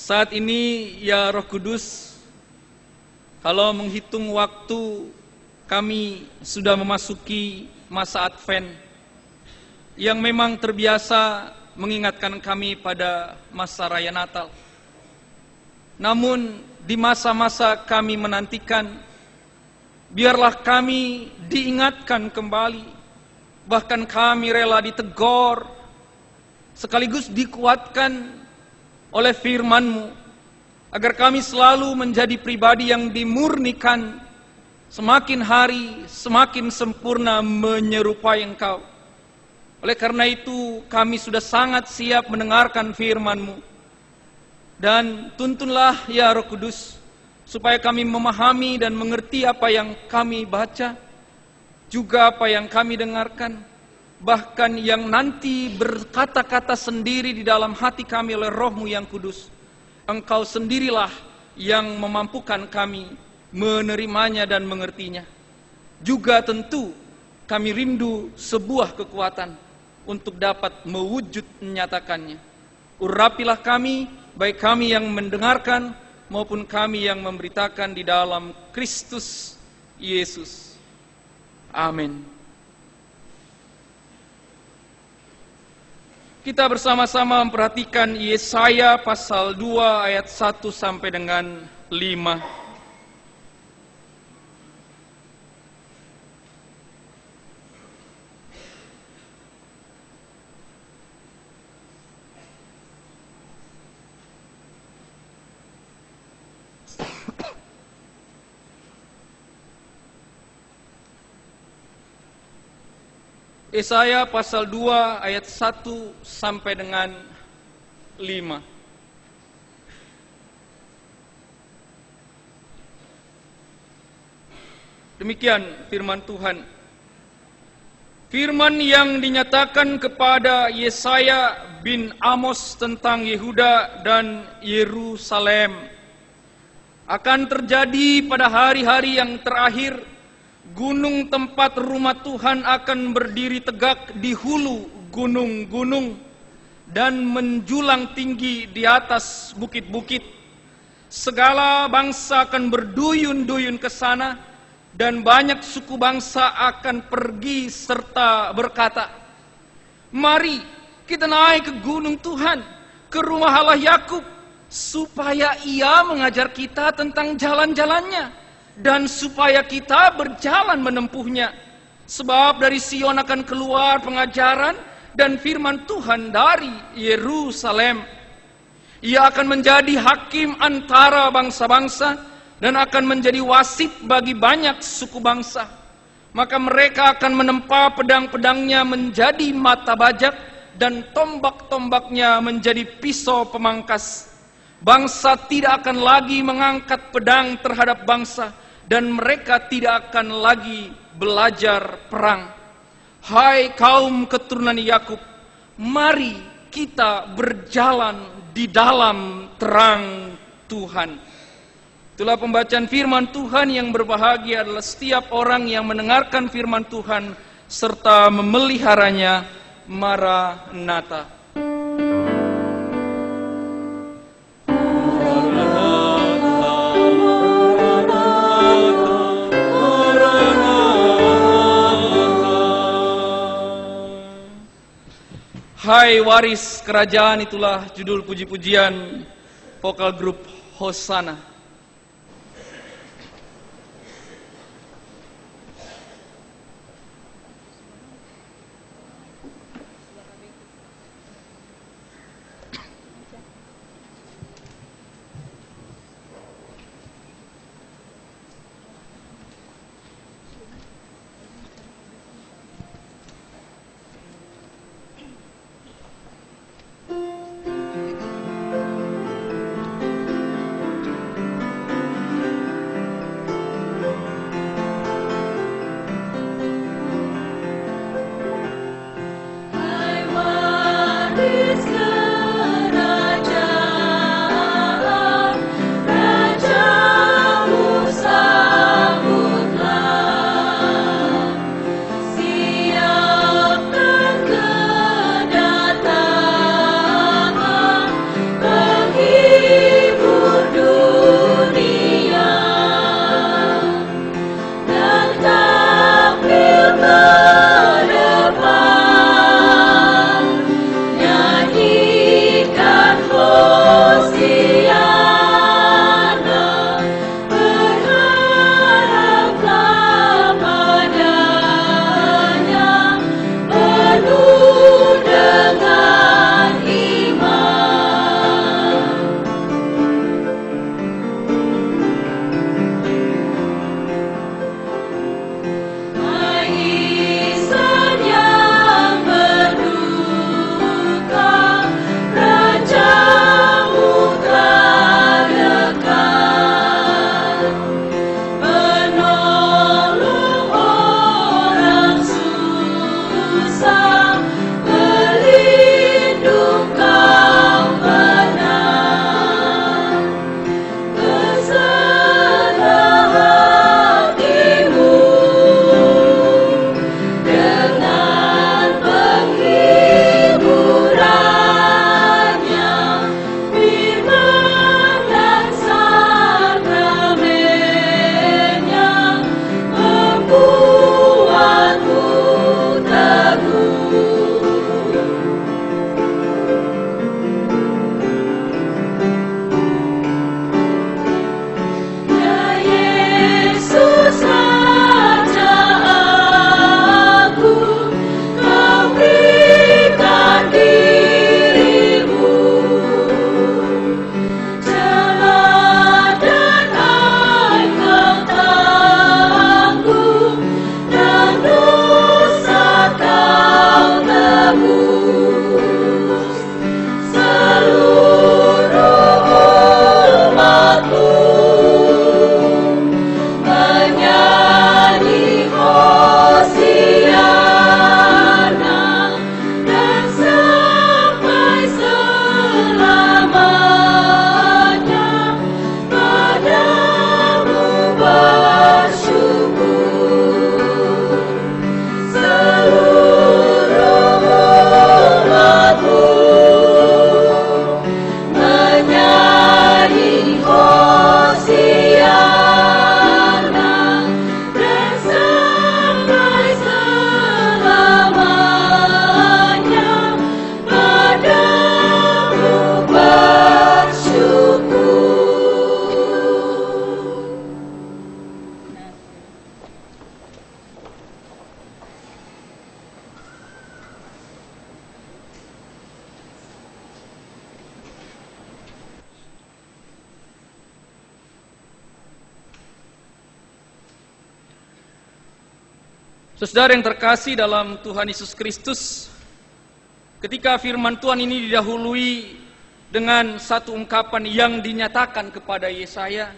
Saat ini ya Roh Kudus, kalau menghitung waktu kami sudah memasuki masa Advent yang memang terbiasa mengingatkan kami pada masa Raya Natal. Namun di masa-masa kami menantikan, biarlah kami diingatkan kembali, bahkan kami rela ditegur, sekaligus dikuatkan oleh firman-Mu, agar kami selalu menjadi pribadi yang dimurnikan, semakin hari semakin sempurna menyerupai Engkau. Oleh karena itu kami sudah sangat siap mendengarkan firman-Mu, dan tuntunlah ya Roh Kudus, supaya kami memahami dan mengerti apa yang kami baca, juga apa yang kami dengarkan, bahkan yang nanti berkata-kata sendiri di dalam hati kami oleh Roh-Mu yang kudus. Engkau sendirilah yang memampukan kami menerimanya dan mengertinya. Juga tentu kami rindu sebuah kekuatan untuk dapat mewujud menyatakannya. Urapilah kami, baik kami yang mendengarkan maupun kami yang memberitakan di dalam Kristus Yesus. Amin. Kita bersama-sama memperhatikan Yesaya pasal 2 ayat 1 sampai dengan 5. Yesaya pasal 2 ayat 1 sampai dengan 5. Demikian firman Tuhan. Firman yang dinyatakan kepada Yesaya bin Amos tentang Yehuda dan Yerusalem akan terjadi pada hari-hari yang terakhir. Gunung tempat rumah Tuhan akan berdiri tegak di hulu gunung-gunung dan menjulang tinggi di atas bukit-bukit. Segala bangsa akan berduyun-duyun ke sana, dan banyak suku bangsa akan pergi serta berkata, "Mari kita naik ke gunung Tuhan, ke rumah Allah Yakub, supaya Ia mengajar kita tentang jalan-jalannya, dan supaya kita berjalan menempuhnya. Sebab dari Sion akan keluar pengajaran dan firman Tuhan dari Yerusalem. Ia akan menjadi hakim antara bangsa-bangsa dan akan menjadi wasit bagi banyak suku bangsa. Maka mereka akan menempa pedang-pedangnya menjadi mata bajak dan tombak-tombaknya menjadi pisau pemangkas. Bangsa tidak akan lagi mengangkat pedang terhadap bangsa, dan mereka tidak akan lagi belajar perang. Hai kaum keturunan Yakub, mari kita berjalan di dalam terang Tuhan." Itulah pembacaan firman Tuhan. Yang berbahagia adalah setiap orang yang mendengarkan firman Tuhan serta memeliharanya. Maranatha. Hai waris kerajaan, itulah judul puji-pujian vokal grup Hosana. Saudara yang terkasih dalam Tuhan Yesus Kristus, ketika firman Tuhan ini didahului dengan satu ungkapan yang dinyatakan kepada Yesaya,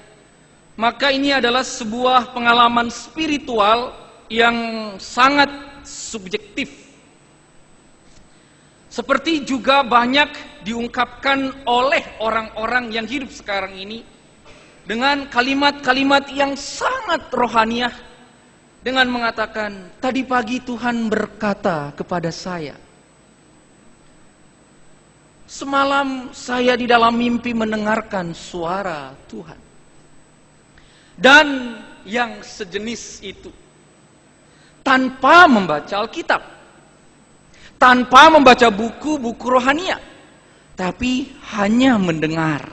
maka ini adalah sebuah pengalaman spiritual yang sangat subjektif. Seperti juga banyak diungkapkan oleh orang-orang yang hidup sekarang ini dengan kalimat-kalimat yang sangat rohaniah, dengan mengatakan, tadi pagi Tuhan berkata kepada saya, semalam saya di dalam mimpi mendengarkan suara Tuhan. Dan yang sejenis itu, tanpa membaca Alkitab, tanpa membaca buku-buku rohania, tapi hanya mendengar.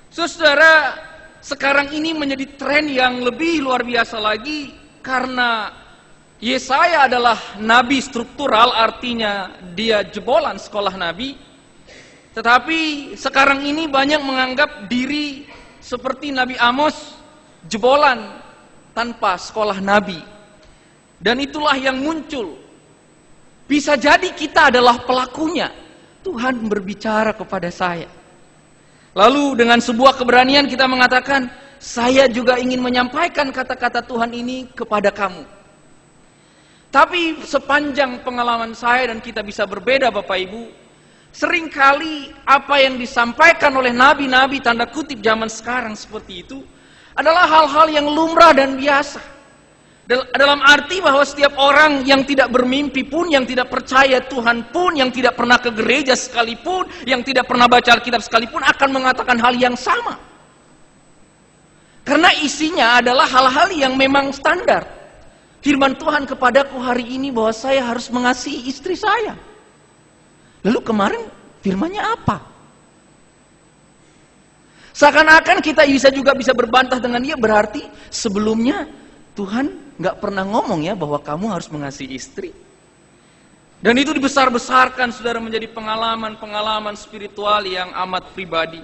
Saudara, sekarang ini menjadi tren yang lebih luar biasa lagi, karena Yesaya adalah nabi struktural, artinya dia jebolan sekolah nabi. Tetapi sekarang ini banyak menganggap diri seperti Nabi Amos, jebolan tanpa sekolah nabi. Dan itulah yang muncul. Bisa jadi kita adalah pelakunya. Tuhan berbicara kepada saya. Lalu dengan sebuah keberanian kita mengatakan, saya juga ingin menyampaikan kata-kata Tuhan ini kepada kamu. Tapi sepanjang pengalaman saya, dan kita bisa berbeda Bapak Ibu, seringkali apa yang disampaikan oleh nabi-nabi tanda kutip zaman sekarang seperti itu adalah hal-hal yang lumrah dan biasa. Dalam arti bahwa setiap orang yang tidak bermimpi pun, yang tidak percaya Tuhan pun, yang tidak pernah ke gereja sekalipun, yang tidak pernah baca Alkitab sekalipun akan mengatakan hal yang sama. Karena isinya adalah hal-hal yang memang standar. Firman Tuhan kepadaku hari ini bahwa saya harus mengasihi istri saya. Lalu kemarin firmannya apa? Seakan-akan kita juga bisa berbantah dengan dia, berarti sebelumnya Tuhan nggak pernah ngomong ya bahwa kamu harus mengasihi istri. Dan itu dibesar-besarkan saudara menjadi pengalaman-pengalaman spiritual yang amat pribadi.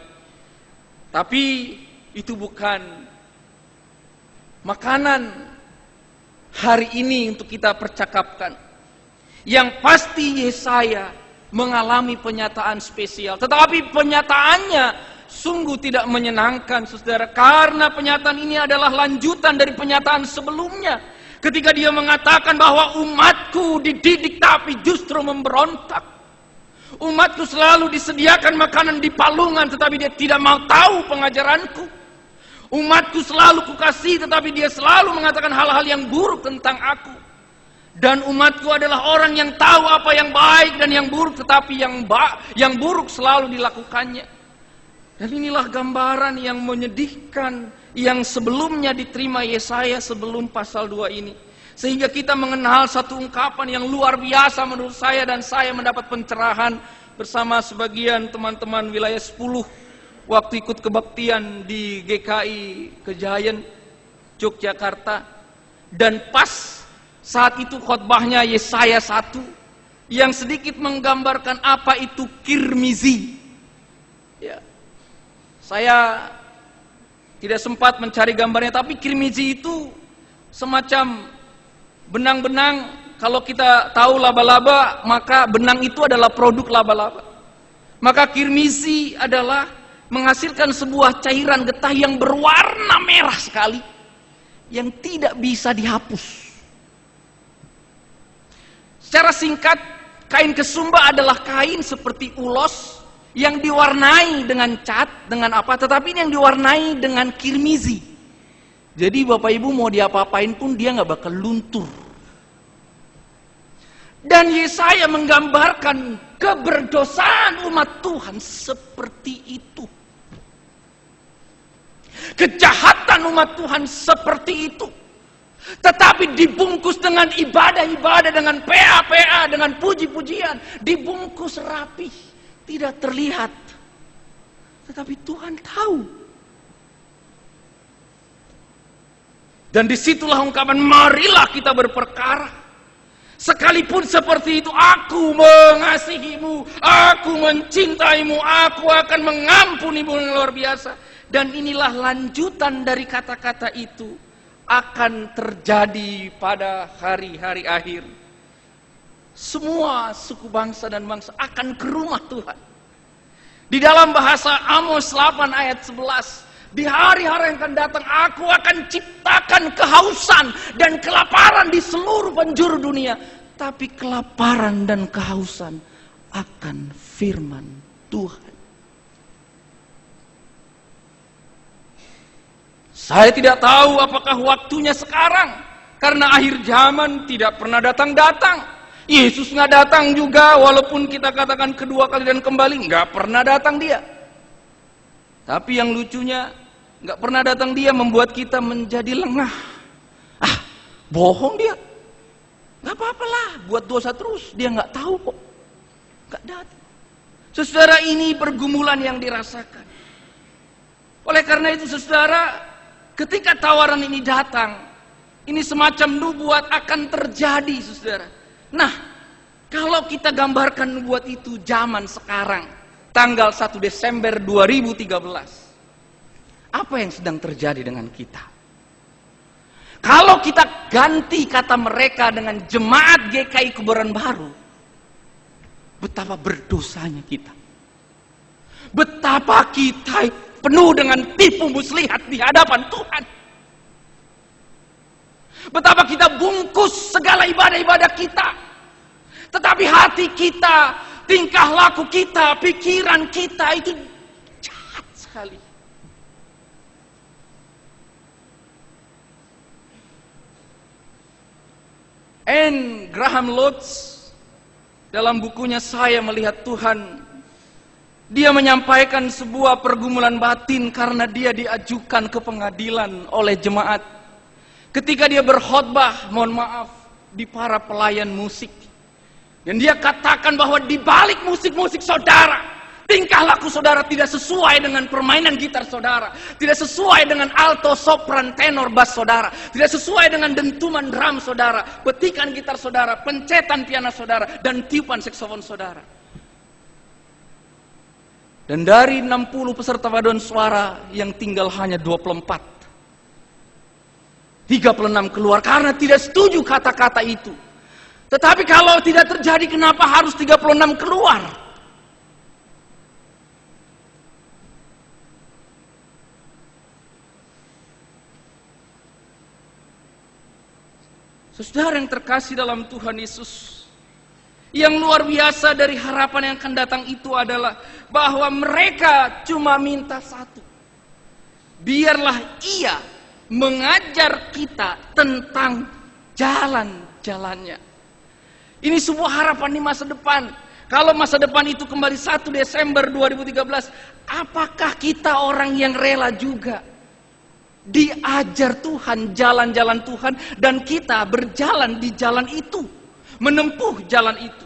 Tapi itu bukan makanan hari ini untuk kita percakapkan. Yang pasti Yesaya mengalami penyataan spesial, tetapi penyataannya sungguh tidak menyenangkan saudara, karena pernyataan ini adalah lanjutan dari pernyataan sebelumnya, ketika dia mengatakan bahwa umatku dididik tapi justru memberontak. Umatku selalu disediakan makanan di palungan, tetapi dia tidak mau tahu pengajaranku. Umatku selalu kukasihi, tetapi dia selalu mengatakan hal-hal yang buruk tentang aku. Dan umatku adalah orang yang tahu apa yang baik dan yang buruk, tetapi yang buruk selalu dilakukannya. Dan inilah gambaran yang menyedihkan yang sebelumnya diterima Yesaya sebelum pasal 2 ini. Sehingga kita mengenal satu ungkapan yang luar biasa menurut saya, dan saya mendapat pencerahan bersama sebagian teman-teman wilayah 10 waktu ikut kebaktian di GKI Kejayan, Yogyakarta. Dan pas saat itu khotbahnya Yesaya 1 yang sedikit menggambarkan apa itu kirmizi. Ya. Saya tidak sempat mencari gambarnya, tapi kirmizi itu semacam benang-benang. Kalau kita tahu laba-laba, maka benang itu adalah produk laba-laba. Maka kirmizi adalah menghasilkan sebuah cairan getah yang berwarna merah sekali, yang tidak bisa dihapus. Secara singkat, kain kesumba adalah kain seperti ulos yang diwarnai dengan cat, dengan apa, tetapi ini yang diwarnai dengan kirmizi. Jadi Bapak Ibu mau diapa-apain pun dia nggak bakal luntur. Dan Yesaya menggambarkan keberdosaan umat Tuhan seperti itu. Kejahatan umat Tuhan seperti itu. Tetapi dibungkus dengan ibadah-ibadah, dengan PA-PA, dengan puji-pujian, dibungkus rapi. Tidak terlihat, tetapi Tuhan tahu. Dan disitulah ungkapan, marilah kita berperkara. Sekalipun seperti itu, aku mengasihimu, aku mencintaimu, aku akan mengampunimu yang luar biasa. Dan inilah lanjutan dari kata-kata itu. akan terjadi pada hari-hari akhir. Semua suku bangsa dan bangsa akan ke rumah Tuhan. Di dalam bahasa Amos 8 ayat 11, di hari-hari yang akan datang, aku akan ciptakan kehausan dan kelaparan di seluruh penjuru dunia. Tapi kelaparan dan kehausan akan firman Tuhan. Saya tidak tahu apakah waktunya sekarang, karena akhir zaman tidak pernah datang-datang. Yesus nggak datang juga, walaupun kita katakan kedua kali dan kembali, nggak pernah datang dia. Tapi yang lucunya, nggak pernah datang dia membuat kita menjadi lengah. Bohong dia. Nggak apa-apalah, buat dosa terus, dia nggak tahu kok. Nggak datang. Saudara, ini pergumulan yang dirasakan. Oleh karena itu saudara, ketika tawaran ini datang, ini semacam nubuat akan terjadi saudara. Nah, kalau kita gambarkan nubuat itu zaman sekarang, tanggal 1 Desember 2013, apa yang sedang terjadi dengan kita? Kalau kita ganti kata mereka dengan Jemaat GKI Kebayoran Baru, betapa berdosanya kita. Betapa kita penuh dengan tipu muslihat di hadapan Tuhan. Betapa kita bungkus segala ibadah-ibadah kita. Tetapi hati kita, tingkah laku kita, pikiran kita itu jahat sekali. N. Graham Lotz dalam bukunya Saya Melihat Tuhan, dia menyampaikan sebuah pergumulan batin karena dia diajukan ke pengadilan oleh jemaat. Ketika dia berkhotbah, mohon maaf, di para pelayan musik. Dan dia katakan bahwa di balik musik-musik saudara, tingkah laku saudara tidak sesuai dengan permainan gitar saudara, tidak sesuai dengan alto, sopran, tenor, bass saudara, tidak sesuai dengan dentuman drum saudara, petikan gitar saudara, pencetan piano saudara, dan tiupan saksofon saudara. Dan dari 60 peserta paduan suara yang tinggal hanya 24, 36 keluar karena tidak setuju kata-kata itu. Tetapi kalau tidak terjadi, kenapa harus 36 keluar? Saudara yang terkasih dalam Tuhan Yesus, yang luar biasa dari harapan yang akan datang itu adalah bahwa mereka cuma minta satu. Biarlah Ia mengajar kita tentang jalan-jalannya. Ini sebuah harapan di masa depan. Kalau masa depan itu kembali 1 Desember 2013, apakah kita orang yang rela juga diajar Tuhan, jalan-jalan Tuhan, dan kita berjalan di jalan itu, menempuh jalan itu?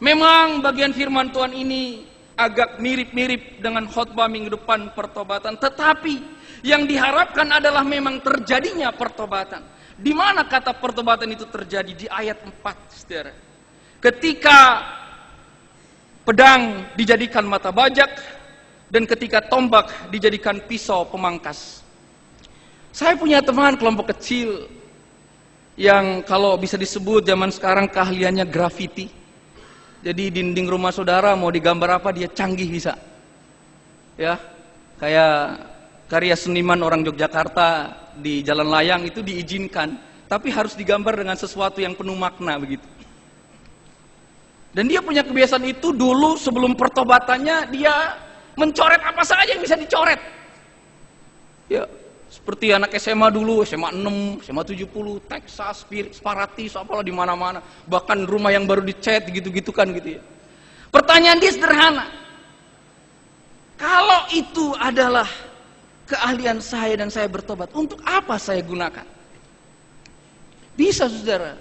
Memang bagian firman Tuhan ini agak mirip-mirip dengan khotbah minggu depan pertobatan, tetapi yang diharapkan adalah memang terjadinya pertobatan. Di mana kata pertobatan itu terjadi? Di ayat 4, saudara. Ketika pedang dijadikan mata bajak, dan ketika tombak dijadikan pisau pemangkas. Saya punya teman kelompok kecil yang kalau bisa disebut zaman sekarang keahliannya graffiti. Jadi dinding rumah saudara mau digambar apa dia canggih bisa. Ya, kayak karya seniman orang Yogyakarta di Jalan Layang itu diizinkan, tapi harus digambar dengan sesuatu yang penuh makna begitu. Dan dia punya kebiasaan itu dulu sebelum pertobatannya dia mencoret apa saja yang bisa dicoret. Ya, seperti anak SMA dulu, SMA 6, SMA 70, Texas, Sparatis, apalah di mana-mana. Bahkan rumah yang baru dicat gitu-gitu kan gitu ya. Pertanyaan dia sederhana. Kalau itu adalah keahlian saya dan saya bertobat, untuk apa saya gunakan? Bisa saudara,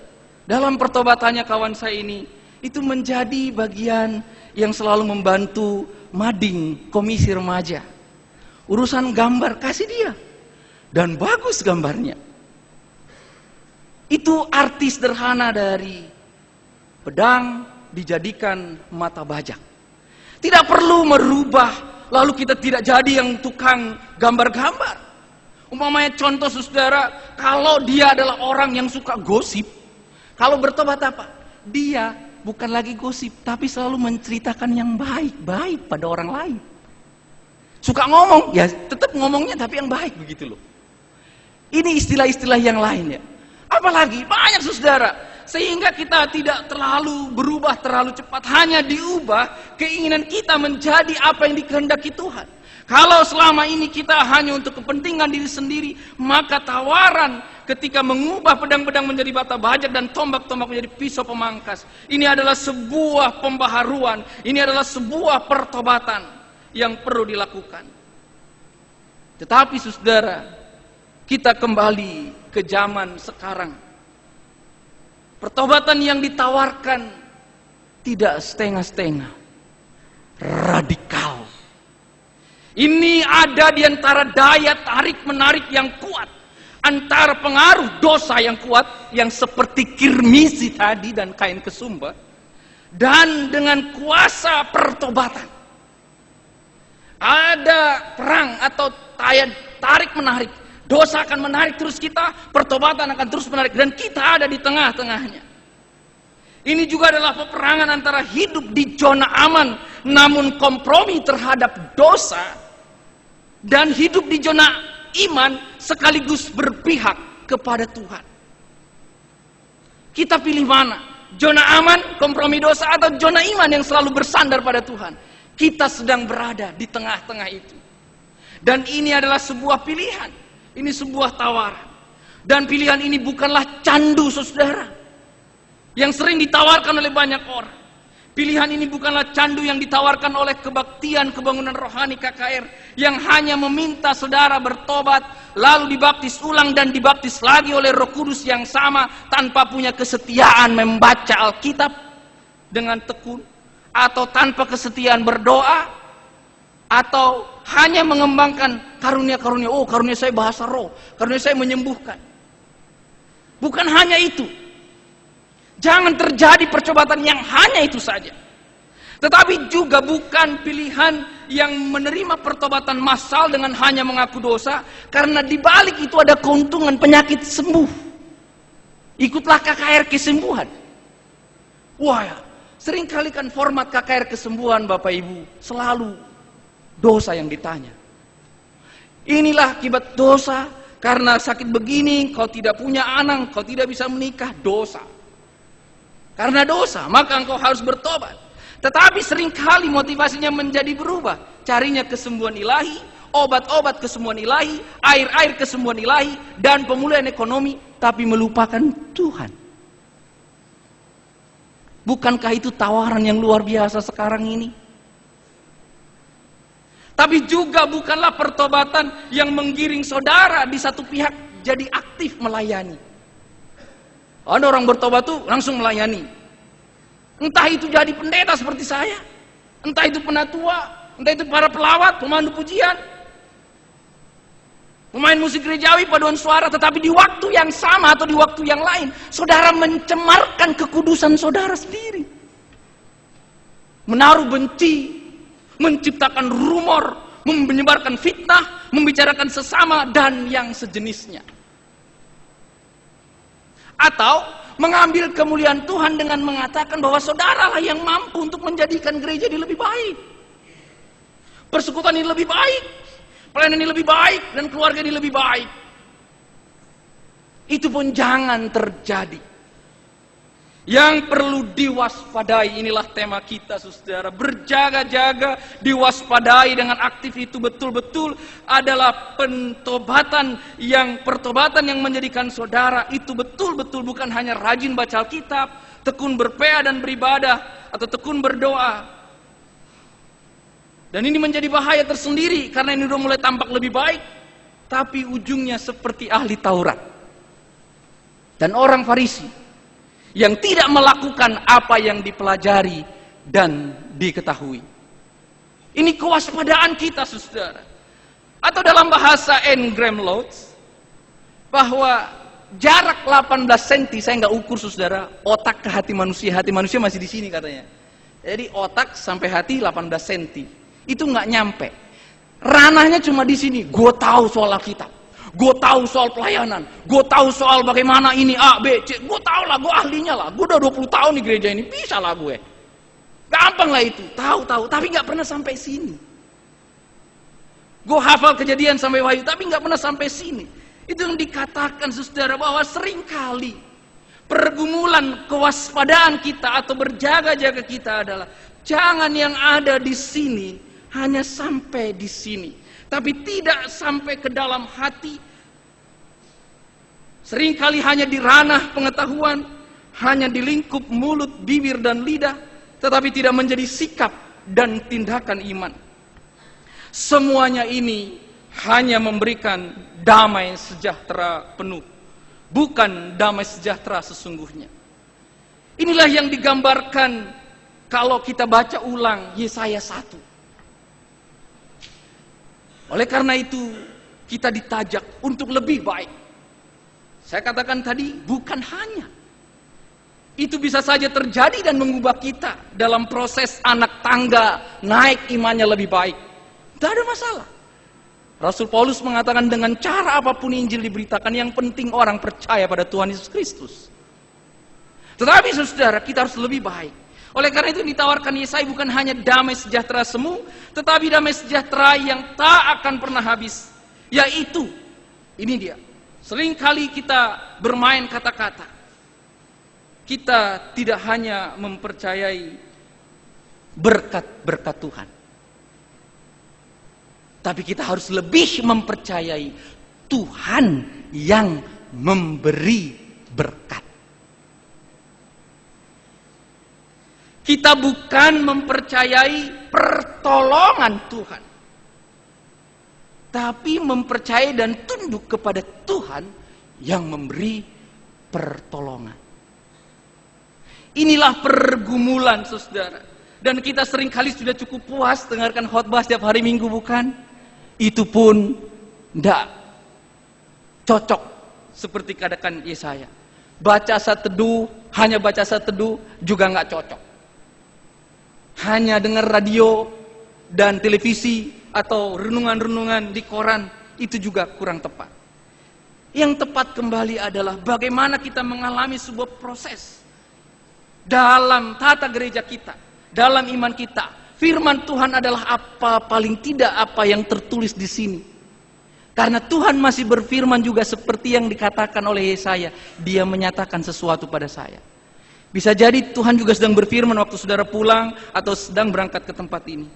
dalam pertobatannya kawan saya ini, itu menjadi bagian yang selalu membantu mading komisi remaja. Urusan gambar kasih dia, dan bagus gambarnya. Itu arti sederhana dari pedang dijadikan mata bajak. Tidak perlu merubah, lalu kita tidak jadi yang tukang gambar-gambar. Umpamanya contoh saudara, kalau dia adalah orang yang suka gosip, kalau bertobat apa? Dia bukan lagi gosip, tapi selalu menceritakan yang baik-baik pada orang lain. Suka ngomong, ya tetap ngomongnya tapi yang baik begitu loh. Ini istilah-istilah yang lain ya. Apalagi banyak saudara, sehingga kita tidak terlalu berubah terlalu cepat, hanya diubah keinginan kita menjadi apa yang dikehendaki Tuhan. Kalau selama ini kita hanya untuk kepentingan diri sendiri, maka tawaran ketika mengubah pedang-pedang menjadi bata bajak dan tombak-tombak menjadi pisau pemangkas, ini adalah sebuah pembaharuan, ini adalah sebuah pertobatan yang perlu dilakukan. Tetapi saudara, kita kembali ke zaman sekarang. Pertobatan yang ditawarkan tidak setengah-setengah, radikal. Ini ada di antara daya tarik-menarik yang kuat, antara pengaruh dosa yang kuat, yang seperti kirmisi tadi dan kain kesumba, dan dengan kuasa pertobatan. Ada perang atau daya tarik-menarik. Dosa akan menarik terus kita, pertobatan akan terus menarik, dan kita ada di tengah-tengahnya. Ini juga adalah peperangan antara hidup di zona aman, namun kompromi terhadap dosa, dan hidup di zona iman sekaligus berpihak kepada Tuhan. Kita pilih mana? Zona aman, kompromi dosa, atau zona iman yang selalu bersandar pada Tuhan? Kita sedang berada di tengah-tengah itu. Dan ini adalah sebuah pilihan. Ini sebuah tawaran. Dan pilihan ini bukanlah candu saudara, yang sering ditawarkan oleh banyak orang. Pilihan ini bukanlah candu yang ditawarkan oleh kebaktian kebangunan rohani KKR, yang hanya meminta saudara bertobat, lalu dibaptis ulang dan dibaptis lagi oleh Roh Kudus yang sama, tanpa punya kesetiaan membaca Alkitab dengan tekun, atau tanpa kesetiaan berdoa, atau hanya mengembangkan karunia-karunia. Oh, karunia saya bahasa roh, karunia saya menyembuhkan. Bukan hanya itu. Jangan terjadi percobaan yang hanya itu saja. Tetapi juga bukan pilihan yang menerima pertobatan massal dengan hanya mengaku dosa, karena di balik itu ada keuntungan penyakit sembuh. Ikutlah KKR kesembuhan. Wah, seringkali kan format KKR kesembuhan Bapak Ibu selalu dosa yang ditanya. Inilah akibat dosa, karena sakit begini kau tidak punya anak, kau tidak bisa menikah, dosa. Karena dosa, maka engkau harus bertobat. Tetapi seringkali motivasinya menjadi berubah. Carinya kesembuhan ilahi, obat-obat kesembuhan ilahi, air-air kesembuhan ilahi, dan pemulihan ekonomi, tapi melupakan Tuhan. Bukankah itu tawaran yang luar biasa sekarang ini? Tapi juga bukanlah pertobatan yang menggiring saudara di satu pihak jadi aktif melayani. Ada orang bertobat tuh langsung melayani. Entah itu jadi pendeta seperti saya, entah itu penatua, entah itu para pelawat, pemandu pujian, pemain musik gerejawi, paduan suara. Tetapi di waktu yang sama atau di waktu yang lain, saudara mencemarkan kekudusan saudara sendiri, menaruh benci, menciptakan rumor, menyebarkan fitnah, membicarakan sesama dan yang sejenisnya. Atau mengambil kemuliaan Tuhan dengan mengatakan bahwa saudaralah yang mampu untuk menjadikan gereja ini lebih baik, persekutuan ini lebih baik, pelayanan ini lebih baik, dan keluarga ini lebih baik. Itu pun jangan terjadi. Yang perlu diwaspadai, inilah tema kita saudara. Berjaga-jaga, diwaspadai dengan aktif itu betul-betul adalah pertobatan yang menjadikan saudara itu betul-betul bukan hanya rajin baca Alkitab, tekun berpea dan beribadah, atau tekun berdoa. Dan ini menjadi bahaya tersendiri, karena ini sudah mulai tampak lebih baik, tapi ujungnya seperti ahli Taurat dan orang Farisi yang tidak melakukan apa yang dipelajari dan diketahui. Ini kewaspadaan kita saudara. Atau dalam bahasa N. Graham Lotz, bahwa jarak 18 cm, saya nggak ukur saudara, otak ke hati manusia masih di sini katanya. Jadi otak sampai hati 18 cm, itu nggak nyampe. Ranahnya cuma di sini. Gue tahu soal Alkitab, Gue tahu soal pelayanan, gue tahu soal bagaimana ini A, B, C, gue tahu lah, gue ahlinya lah, gue udah 20 tahun di gereja ini, bisa lah gue. Gampang lah itu, tahu, tapi nggak pernah sampai sini. Gue hafal Kejadian sampai Wahyu, tapi nggak pernah sampai sini. Itu yang dikatakan saudara, bahwa seringkali pergumulan kewaspadaan kita atau berjaga-jaga kita adalah jangan yang ada di sini hanya sampai di sini, tapi tidak sampai ke dalam hati. Seringkali hanya di ranah pengetahuan, hanya di lingkup mulut, bibir, dan lidah, tetapi tidak menjadi sikap dan tindakan iman. Semuanya ini hanya memberikan damai sejahtera penuh, bukan damai sejahtera sesungguhnya. Inilah yang digambarkan kalau kita baca ulang Yesaya 1. Oleh karena itu, kita ditajak untuk lebih baik. Saya katakan tadi, bukan hanya. Itu bisa saja terjadi dan mengubah kita dalam proses anak tangga, naik imannya lebih baik. Tidak ada masalah. Rasul Paulus mengatakan dengan cara apapun Injil diberitakan, yang penting orang percaya pada Tuhan Yesus Kristus. Tetapi saudara, kita harus lebih baik. Oleh karena itu ditawarkan Yesaya bukan hanya damai sejahtera semu, tetapi damai sejahtera yang tak akan pernah habis. Yaitu, ini dia. Seringkali kita bermain kata-kata. Kita tidak hanya mempercayai berkat-berkat Tuhan, tapi kita harus lebih mempercayai Tuhan yang memberi berkat. Kita bukan mempercayai pertolongan Tuhan, tapi mempercayai dan tunduk kepada Tuhan yang memberi pertolongan. Inilah pergumulan saudara. Dan kita seringkali sudah cukup puas dengarkan khotbah setiap hari Minggu, bukan? Itu pun tidak cocok seperti katakan Yesaya. Baca saat teduh, hanya baca saat teduh juga nggak cocok. Hanya dengar radio dan televisi atau renungan-renungan di koran, itu juga kurang tepat. Yang tepat kembali adalah bagaimana kita mengalami sebuah proses dalam tata gereja kita, dalam iman kita. Firman Tuhan adalah apa, paling tidak apa yang tertulis di sini. Karena Tuhan masih berfirman juga seperti yang dikatakan oleh Yesaya, Dia menyatakan sesuatu pada saya. Bisa jadi Tuhan juga sedang berfirman waktu saudara pulang atau sedang berangkat ke tempat ini.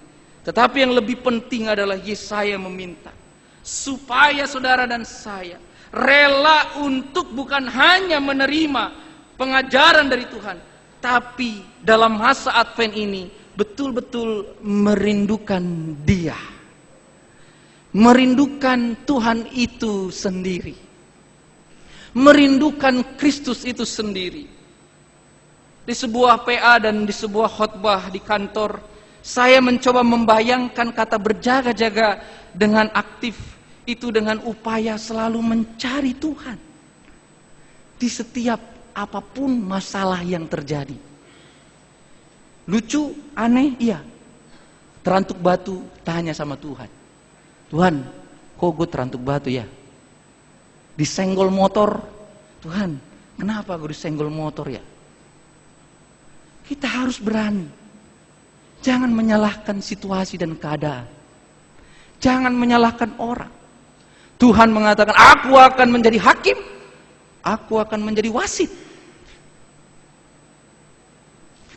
Tetapi yang lebih penting adalah Yesaya meminta supaya saudara dan saya rela untuk bukan hanya menerima pengajaran dari Tuhan, tapi dalam masa Advent ini betul-betul merindukan Dia, merindukan Tuhan itu sendiri, merindukan Kristus itu sendiri. Di sebuah PA dan di sebuah khotbah di kantor, saya mencoba membayangkan kata berjaga-jaga dengan aktif itu dengan upaya selalu mencari Tuhan di setiap apapun masalah yang terjadi. Lucu, aneh, iya. Terantuk batu, tanya sama Tuhan. Tuhan, kok gue terantuk batu ya? Disenggol motor, Tuhan, kenapa gue disenggol motor ya? Kita harus berani. Jangan menyalahkan situasi dan keadaan. Jangan menyalahkan orang. Tuhan mengatakan, aku akan menjadi hakim. Aku akan menjadi wasit.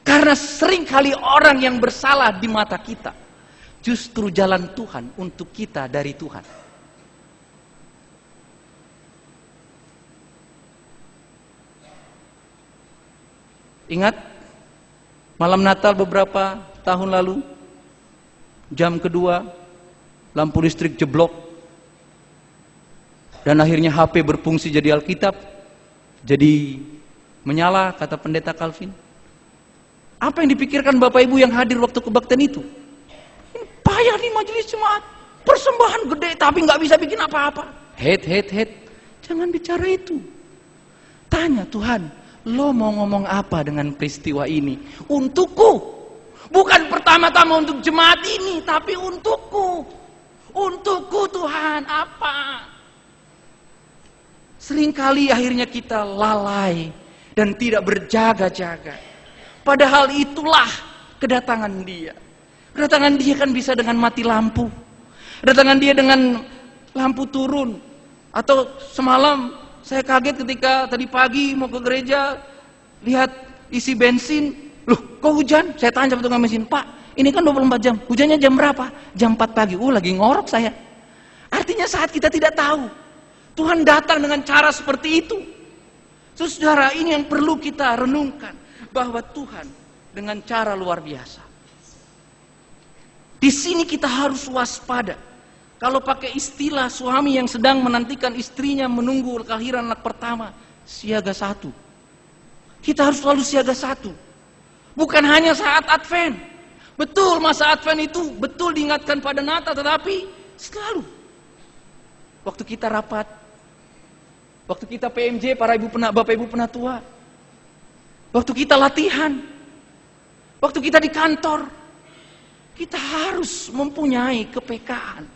Karena seringkali orang yang bersalah di mata kita, justru jalan Tuhan untuk kita dari Tuhan. Ingat, malam Natal beberapa tahun lalu, jam kedua, lampu listrik jeblok, dan akhirnya HP berfungsi jadi Alkitab, jadi menyala, kata pendeta Calvin. Apa yang dipikirkan Bapak Ibu yang hadir waktu kebaktian itu? Ini payah nih majelis jemaat, persembahan gede tapi nggak bisa bikin apa-apa. Head. Jangan bicara itu. Tanya Tuhan, lo mau ngomong apa dengan peristiwa ini? Untukku. Bukan pertama-tama untuk jemaat ini, tapi untukku. Untukku Tuhan, apa? Seringkali akhirnya kita lalai dan tidak berjaga-jaga. Padahal itulah kedatangan Dia. Kedatangan Dia kan bisa dengan mati lampu. Kedatangan Dia dengan lampu turun. Atau semalam saya kaget ketika tadi pagi mau ke gereja, lihat isi bensin. Loh, kok hujan? Saya tanya sama tukang bensin, Pak, ini kan 24 jam. Hujannya jam berapa? Jam 4 pagi. Lagi ngorok saya. Artinya saat kita tidak tahu, Tuhan datang dengan cara seperti itu. Saudara, ini yang perlu kita renungkan, bahwa Tuhan dengan cara luar biasa. Di sini kita harus waspada. Kalau pakai istilah suami yang sedang menantikan istrinya menunggu kelahiran anak pertama, siaga satu. Kita harus selalu siaga satu. Bukan hanya saat Advent. Betul, masa Advent itu betul diingatkan pada Natal, tetapi selalu. Waktu kita rapat, waktu kita PMJ, Bapak Ibu Penatua, waktu kita latihan, waktu kita di kantor, kita harus mempunyai kepekaan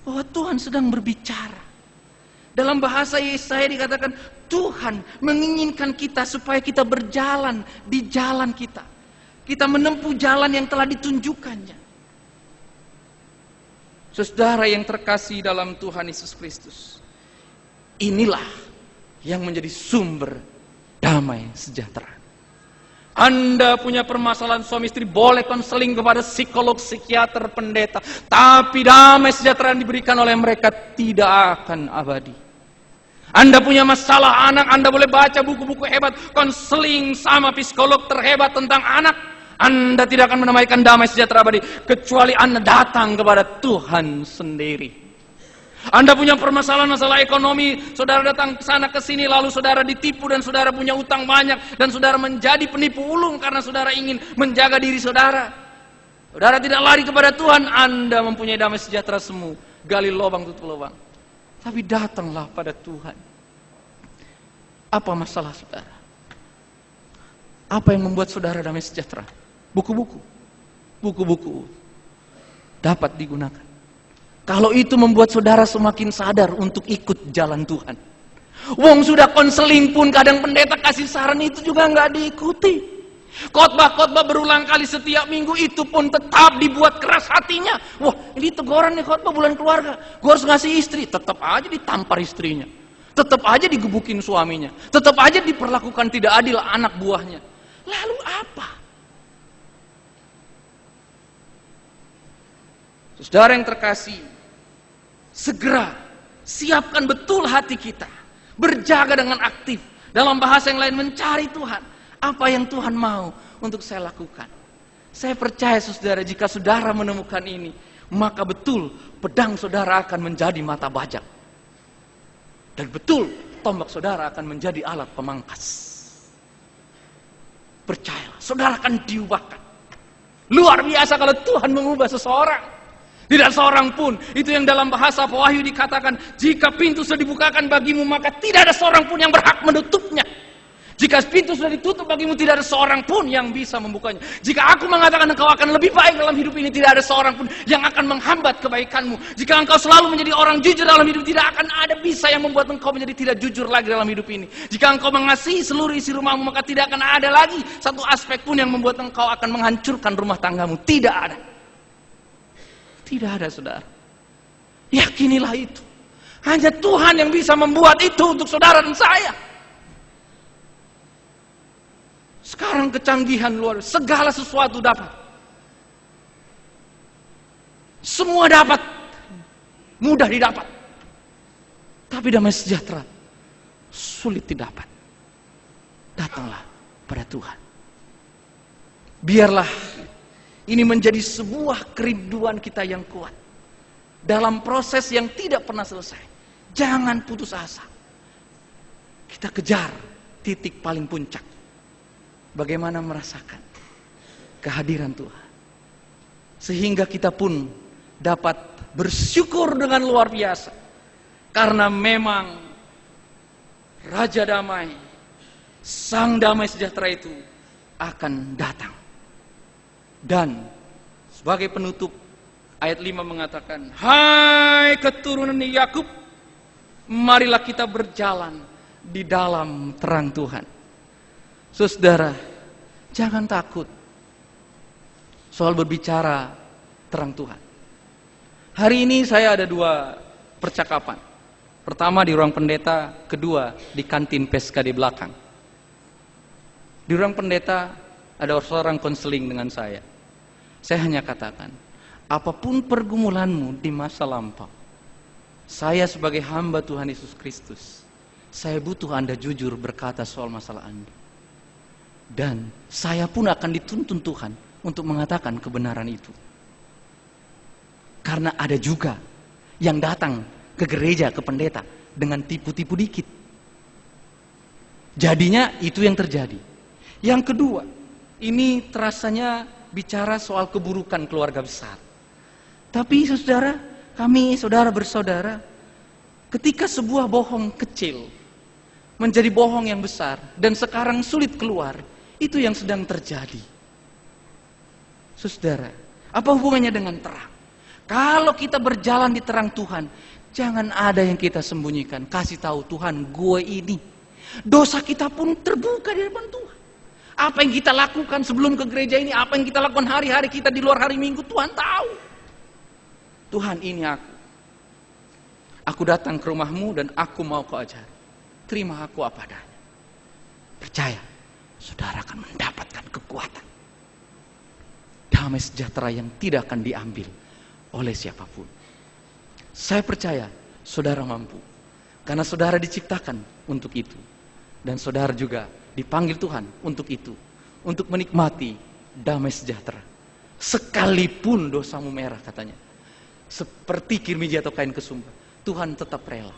bahwa Tuhan sedang berbicara. Dalam bahasa Yesaya dikatakan, Tuhan menginginkan kita supaya kita berjalan di jalan kita. Kita menempuh jalan yang telah ditunjukkannya. Saudara yang terkasih dalam Tuhan Yesus Kristus, inilah yang menjadi sumber damai sejahtera. Anda punya permasalahan suami istri, boleh konseling kepada psikolog, psikiater, pendeta, tapi damai sejahtera yang diberikan oleh mereka tidak akan abadi. Anda punya masalah anak, Anda boleh baca buku-buku hebat, konseling sama psikolog terhebat tentang anak. Anda tidak akan menemukan damai sejahtera abadi kecuali Anda datang kepada Tuhan sendiri. Anda punya permasalahan masalah ekonomi, saudara datang ke sana ke sini, lalu saudara ditipu dan saudara punya utang banyak dan saudara menjadi penipu ulung karena saudara ingin menjaga diri saudara. Saudara tidak lari kepada Tuhan, Anda mempunyai damai sejahtera semu, gali lubang tutup lubang. Tapi datanglah pada Tuhan. Apa masalah saudara? Apa yang membuat saudara damai sejahtera? Buku-buku dapat digunakan. Kalau itu membuat saudara semakin sadar untuk ikut jalan Tuhan. Wong sudah konseling pun kadang pendeta kasih saran itu juga nggak diikuti. Khotbah-khotbah berulang kali setiap minggu itu pun tetap dibuat keras hatinya. Wah, ini teguran nih khotbah bulan keluarga. Gue harus ngasih istri, tetap aja ditampar istrinya. Tetap aja digebukin suaminya. Tetap aja diperlakukan tidak adil anak buahnya. Lalu apa? Saudara yang terkasih, segera siapkan betul hati kita. Berjaga dengan aktif. Dalam bahasa yang lain, mencari Tuhan. Apa yang Tuhan mau untuk saya lakukan. Saya percaya saudara, jika saudara menemukan ini, maka betul pedang saudara akan menjadi mata bajak. Dan betul tombak saudara akan menjadi alat pemangkas. Percayalah, saudara akan diubahkan. Luar biasa kalau Tuhan mengubah seseorang. Tidak seorang pun, itu yang dalam bahasa Wahyu dikatakan, jika pintu sudah dibukakan bagimu, maka tidak ada seorang pun yang berhak menutupnya. Jika pintu sudah ditutup bagimu, tidak ada seorang pun yang bisa membukanya. Jika aku mengatakan engkau akan lebih baik dalam hidup ini, tidak ada seorang pun yang akan menghambat kebaikanmu. Jika engkau selalu menjadi orang jujur dalam hidup, tidak akan ada bisa yang membuat engkau menjadi tidak jujur lagi dalam hidup ini. Jika engkau mengasihi seluruh isi rumahmu, maka tidak akan ada lagi satu aspek pun yang membuat engkau akan menghancurkan rumah tanggamu. Tidak ada. Tidak ada, saudara. Yakinilah itu. Hanya Tuhan yang bisa membuat itu untuk saudara dan saya. Sekarang kecanggihan luar biasa. Segala sesuatu dapat. Semua dapat. Mudah didapat. Tapi damai sejahtera sulit didapat. Datanglah pada Tuhan. Biarlah ini menjadi sebuah kerinduan kita yang kuat. Dalam proses yang tidak pernah selesai. Jangan putus asa. Kita kejar titik paling puncak. Bagaimana merasakan kehadiran Tuhan. Sehingga kita pun dapat bersyukur dengan luar biasa. Karena memang Raja Damai, Sang Damai Sejahtera itu akan datang. Dan sebagai penutup, ayat 5 mengatakan, hai keturunan Yakub, marilah kita berjalan di dalam terang Tuhan. Saudara, jangan takut soal berbicara terang Tuhan. Hari ini saya ada 2 percakapan. Pertama di ruang pendeta, kedua di kantin Peska di belakang. Di ruang pendeta ada seorang konseling dengan saya. Saya hanya katakan, apapun pergumulanmu di masa lampau, saya sebagai hamba Tuhan Yesus Kristus, saya butuh Anda jujur berkata soal masalah Anda. Dan saya pun akan dituntun Tuhan untuk mengatakan kebenaran itu. Karena ada juga yang datang ke gereja, ke pendeta dengan tipu-tipu dikit. Jadinya itu yang terjadi. Yang kedua, ini terasanya bicara soal keburukan keluarga besar. Tapi saudara, kami saudara bersaudara, ketika sebuah bohong kecil menjadi bohong yang besar dan sekarang sulit keluar, itu yang sedang terjadi. Saudara, apa hubungannya dengan terang? Kalau kita berjalan di terang Tuhan, jangan ada yang kita sembunyikan. Kasih tahu Tuhan, gue ini. Dosa kita pun terbuka di depan Tuhan. Apa yang kita lakukan sebelum ke gereja ini, apa yang kita lakukan hari-hari kita di luar hari Minggu, Tuhan tahu. Tuhan, ini aku. Aku datang ke rumahmu dan aku mau kau ajari. Terima aku apa adanya. Percaya, saudara akan mendapatkan kekuatan. Damai sejahtera yang tidak akan diambil oleh siapapun. Saya percaya saudara mampu. Karena saudara diciptakan untuk itu. Dan saudara juga dipanggil Tuhan untuk itu. Untuk menikmati damai sejahtera. Sekalipun dosamu merah katanya. Seperti kirmiji atau kain kesumba. Tuhan tetap rela.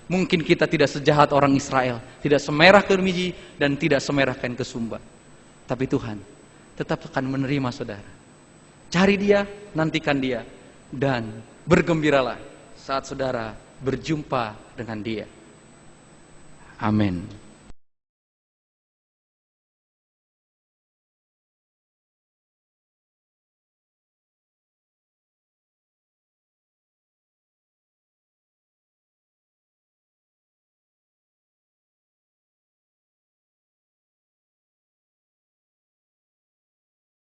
Mungkin kita tidak sejahat orang Israel. Tidak semerah kirmiji dan tidak semerah kain kesumba. Tapi Tuhan tetap akan menerima saudara. Cari dia, nantikan dia. Dan bergembiralah saat saudara berjumpa dengan dia. Amin.